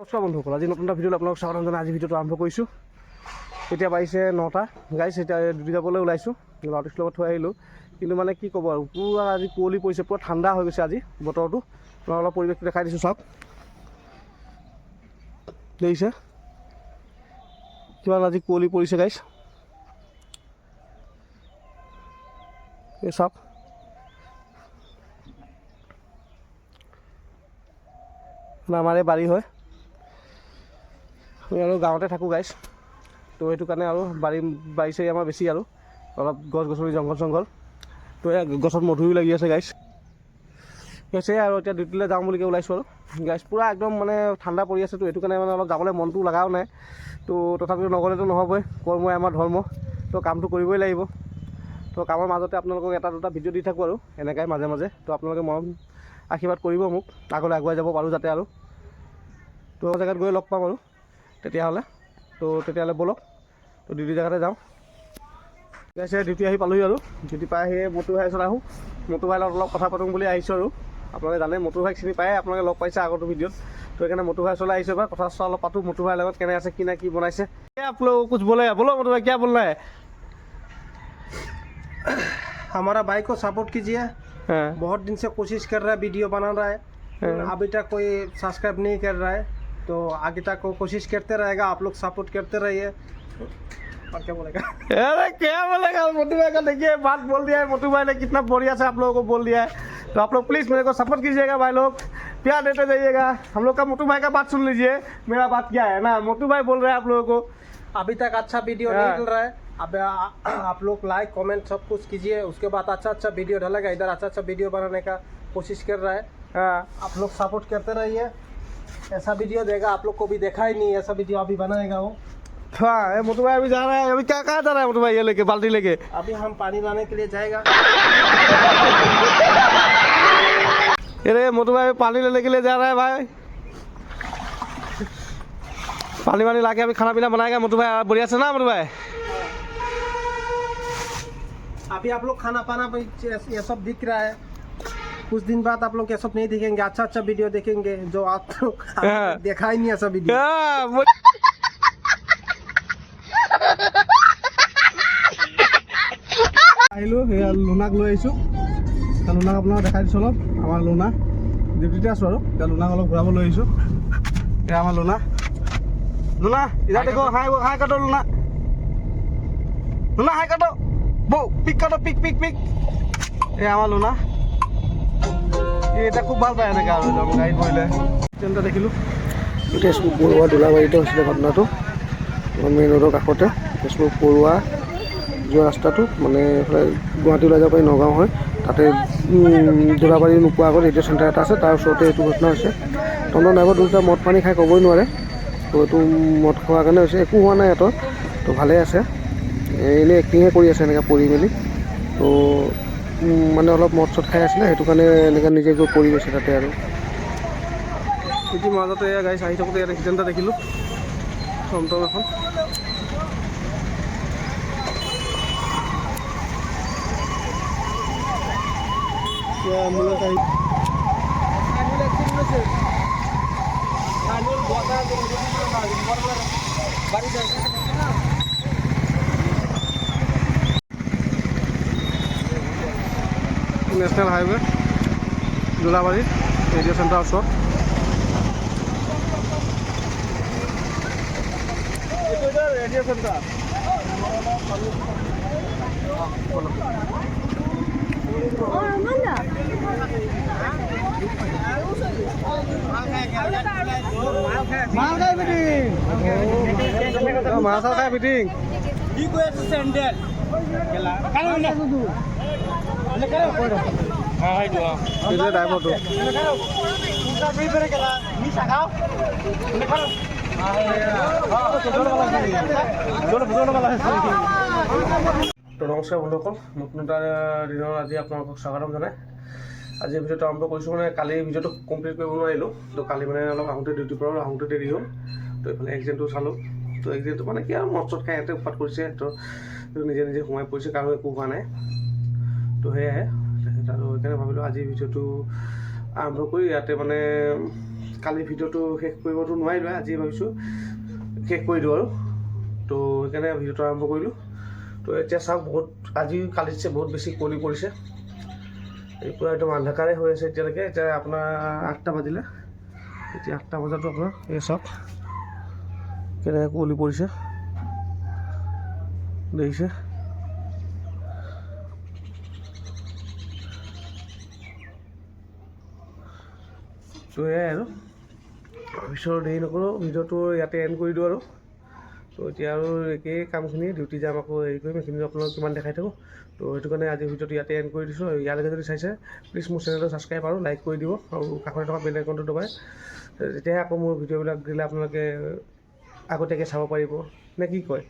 নমস্কাৰ বন্ধুসকল, আজি নতুন এটা ভিডিঅ'ত আপোনালোক স্বাগতম জনাই আজি ভিডিঅ'টো আৰম্ভ কৰিছোঁ। এতিয়া বাজিছে 9টা গাইছ। এতিয়া ডিউটি যাবলৈ ওলাইছোঁ, ল'ৰাটোক লগত থৈ আহিলোঁ। কিন্তু মানে কি ক'ব আৰু, পূৰা আজি কুঁৱলী পৰিছে, পূৰা ঠাণ্ডা হৈ গৈছে আজি বতৰটো। মই অলপ পৰিৱেশটো দেখাই দিছোঁ, চাওক দেখিছে কিমান আজি কুঁৱলী পৰিছে গাইছ। এই চাওক আমাৰ এই বাৰী হয়, আমি আৰু গাঁৱতে থাকোঁ গাইছ। তো সেইটো কাৰণে আৰু বাৰী চাৰী আমাৰ বেছি আৰু অলপ গছ গছনি জংঘল চংঘল। তো এই গছত মধুৰিও লাগি আছে গাইছ। সেইটোৱে আৰু এতিয়া ডিউটিলৈ যাওঁ বুলিকৈ ওলাইছোঁ আৰু গাইছ। পূৰা একদম মানে ঠাণ্ডা পৰি আছে, তো সেইটো কাৰণে মানে অলপ যাবলৈ মনটো লগাও নাই। তো তথাপিও নগ'লেতো নহ'বই, কৰ্মই আমাৰ ধৰ্ম, তো কামটো কৰিবই লাগিব। তো কামৰ মাজতে আপোনালোকক এটা দুটা ভিডিঅ' দি থাকোঁ আৰু এনেকৈ মাজে মাজে। তো আপোনালোকে মৰম আশীৰ্বাদ কৰিব মোক, আগলৈ আগুৱাই যাব পাৰোঁ যাতে। আৰু তো জেগাত গৈ লগ পাম আৰু তেতিয়াহ'লে ব'লক, তো ডিউটি জেগাতে যাওঁ গাইছে। ডিউটি আহি পালোহি আৰু ডিউটি পাই আহি মটৰ ভাই ওচৰত আহোঁ। মটৰ ভাইৰ লগত অলপ কথা পাতোঁ বুলি আহিছোঁ আৰু আপোনালোকে জানে মটৰ ভাইক চিনি পায়ে, আপোনালোকে লগ পাইছে আগতো ভিডিঅ'ত। তো সেইকাৰণে মটৰ ভাই ওচৰলৈ আহিছোঁ, এবাৰ কথা চথা অলপ পাতোঁ মটৰ ভাইৰ লগত, কেনে আছে কি নাই কি বনাইছে। आप लोग कुछ बोले, बोलो मटू भाई क्या बोलना है। हमारा भाई को सपोर्ट कीजिए। बहुत दिन से कोशिश कर रहा है, वीडियो बना रहा है, अभी तक कोई सब्सक्राइब नहीं कर रहा है। तो आगे तक वो कोशिश करते रहेगा, आप लोग सपोर्ट करते रहिए। और क्या बोलेगा? अरे क्या बोलेगा मोटू भाई का, देखिए बात बोल दिया है मोटू भाई ने, कितना बढ़िया से आप लोगों को बोल दिया है। तो आप लोग प्लीज़ मेरे को सपोर्ट कीजिएगा भाई लोग, प्यार देते जाइएगा। हम लोग का मोटू भाई का बात सुन लीजिए, मेरा बात क्या है ना। मोटू भाई बोल रहे हैं आप लोगों को अभी तक अच्छा वीडियो नहीं डल रहा है, अब आप लोग लाइक कमेंट सब कुछ कीजिए, उसके बाद अच्छा अच्छा वीडियो डालेगा। इधर अच्छा अच्छा वीडियो बनाने का कोशिश कर रहा है, आप लोग सपोर्ट करते रहिए। ऐसा वीडियो देगा, आप लोग को भी देखा ही नहीं, ऐसा वीडियो अभी बनाएगा वो। हाँ। मोटू भाई अभी जा रहा है, अभी क्या कहाँ जा रहा है मोटू भाई ये लेके, बाल्टी लेके? अभी हम पानी लाने के लिए जाएगा। अरे मोटू भाई पानी लेने के लिए जा रहा है भाई, पानी वानी ला के अभी खाना पीना बनाएगा मोटू भाई। बढ़िया से ना मोटू भाई। अभी आप लोग खाना पाना ये सब दिख रहा है, कुछ दिन बाद आप लोग ये सब नहीं दिखेंगे, अच्छा अच्छा वीडियो देखेंगे जो आप लोग देखा ही नहीं ऐसा वीडियो। আহিলোঁ, সেয়া লুনাক লৈ আহিছোঁ। লুনাক আপোনাক দেখাই দিছোঁ অলপ। আমাৰ লুনা ডিউটিতে আছোঁ আৰু এতিয়া লুনাক অলপ ঘূৰাব লৈ আহিছোঁ। এয়া আমাৰ লুনা। লুনা ইধৰ দেখো, হাই কাটো লুনা, লুনা হাই কাটো, বৌ পিক কাটো, পিক পিক পিক। এয়া আমাৰ লুনা, এতিয়া খুব ভাল পায় এনেকৈ আৰু একদম গাড়ীত বহিলে। তেনেকৈ দেখিলোঁ তেজপুৰ পৰুৱা দোলাবাৰীতে হৈছিলে ঘটনাটো, মেইন ৰোডৰ কাষতে। তেজপুৰ পৰুৱা যোৱা ৰাস্তাটো মানে এইফালে গুৱাহাটী ওলাই যাব পাৰি, নগাঁও হয়, তাতে দোলাবাৰী নোপোৱাৰ আগত ৰেডিঅ' চেণ্টাৰ এটা আছে, তাৰ ওচৰতে এইটো ঘটনা হৈছে। তহঁতৰ ড্ৰাইভাৰ দুটা মদ পানী খাই ক'বই নোৱাৰে, তো এইটো মদ খোৱাৰ কাৰণে হৈছে। একো হোৱা নাই সিহঁতৰ, তো ভালেই আছে, এনেই এক্টিংহে কৰি আছে এনেকৈ পৰি মেলি। তো মানে অলপ মদ চদ খাই আছিলে, সেইটো কাৰণে এনেকৈ নিজে গৈ পৰি গৈছে তাতে। আৰু সেইটো মাজতে এয়া গাড়ী আহি থাকোঁতে ইয়াত এক্সিডেণ্ট এটা দেখিলোঁ, টমটম এখন। নেশ্যনেল হাইৱে দোলাবাৰী ৰেডিঅ' চেণ্টাৰৰ ওচৰত। ৰেডিঅ' চেণ্টাৰ মাছ খাই মিটিং কি কৈ আছে চেণ্ডেল ড্ৰাইভাৰটো তো নমস্কাৰ বন্ধুসকল, নতুন এটা দিনৰ আজি আপোনালোকক স্বাগতম জনাই আজি ভিডিঅ'টো আৰম্ভ কৰিছোঁ। মানে কালি ভিডিঅ'টো কমপ্লিট কৰিব নোৱাৰিলোঁ, তো কালি মানে অলপ আহোঁতে ডিউটিৰ পৰা আহোঁতে দেৰি হ'ল। তো এইফালে এক্সিডেণ্টটো চালোঁ। তো এক্সিডেণ্টটো মানে কি আৰু মদ চদ খাই ইয়াতে উৎপাত কৰিছে, তো নিজে নিজে সোমাই পৰিছে, কাৰো একো হোৱা নাই। তো সেয়াই আৰু সেইকাৰণে ভাবিলোঁ আজি ভিডিঅ'টো আৰম্ভ কৰি ইয়াতে মানে কালি ভিডিঅ'টো শেষ কৰিবতো নোৱাৰিলোঁ, আজি ভাবিছোঁ শেষ কৰি দিওঁ আৰু। তো সেইকাৰণে ভিডিঅ'টো আৰম্ভ কৰিলোঁ। তো এতিয়া চাওক, বহুত আজি কালিতছে বহুত বেছি কুঁৱলী পৰিছে। এই পূৰা একদম আন্ধাকাৰে হৈ আছে এতিয়ালৈকে। এতিয়া আপোনাৰ 8টা বাজিলে। এতিয়া 8টা বজাতো আপোনাৰ এই চাওক কেনেকৈ কুঁৱলী পৰিছে, দেখিছে? তো এয়াই আৰু পিছৰ দেৰি নকৰোঁ, ভিডিঅ'টো ইয়াতে এণ্ড কৰি দিওঁ আৰু। তো এতিয়া আৰু একেই কামখিনি, ডিউটি যাম আকৌ হেৰি কৰিম, এইখিনি আপোনালোকক কিমান দেখাই থাকোঁ। তো সেইটো কাৰণে আজি ভিডিঅ'টো ইয়াতে এণ্ড কৰি দিছোঁ। ইয়ালৈকে যদি চাইছে প্লিজ মোৰ চেনেলটো ছাবস্ক্ৰাইব আৰু লাইক কৰি দিব, আৰু কাষতে থকা বেল আইকনটো দবাই, তেতিয়াহে আকৌ মোৰ ভিডিঅ'বিলাক দিলে আপোনালোকে আগতীয়াকৈ চাব পাৰিব, নে কি কয়?